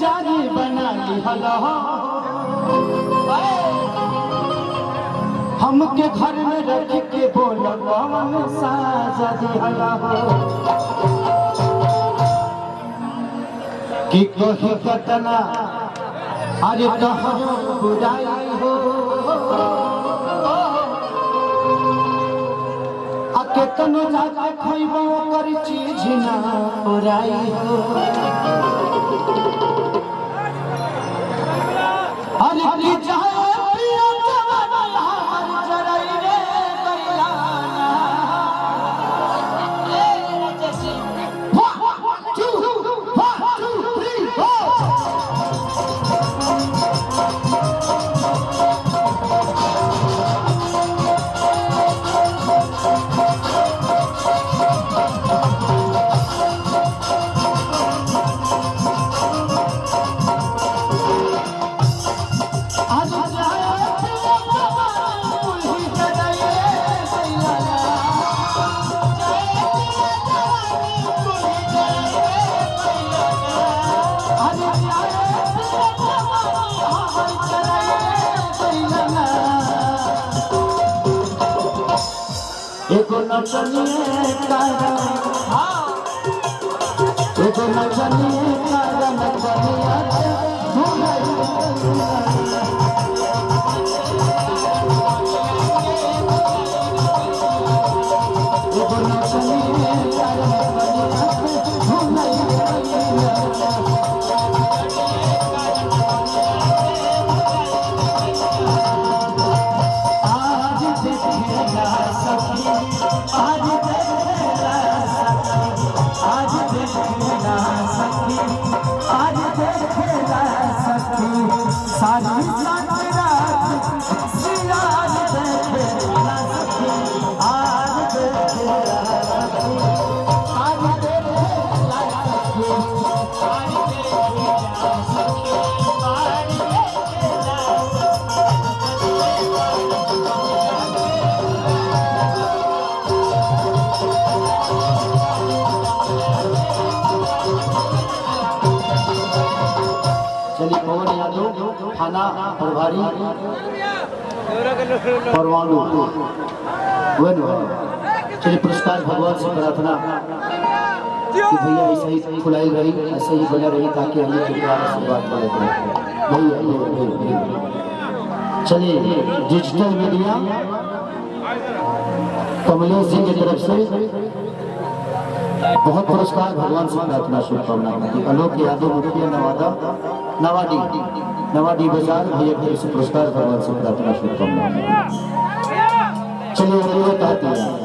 जानी बना लिहला हमके घर में रख के बोल कौन साजा दिहला कि कही कतना अरे तोहरो बुराई हो आ केतनो जाके खइबो कर चीज ना बुराई हो अरे की जाए पिया जवान हमर जरई रे कैलाना ए जसी 1 2 3 एको नचनिए कागा एको नचनिए कागा नचनिया एको नचनिए कागा थाना प्रभारी परवाणु चलिए पुरस्कार भगवान से प्रार्थना कि भैया ऐसे ही खुलाई रही ऐसे ही बना रही ताकि हम आशीर्वाद मिले भैया चलिए डिजिटल मीडिया कमलेश जी की तरफ से बहुत पुरस्कार भगवान से प्रार्थना शुभकामनाएं अलोक यादव मुखिया नवाडी बाजार भैया फिर से पुरस्कार भगवान से प्रार्थना शुभकामनाएं चलिए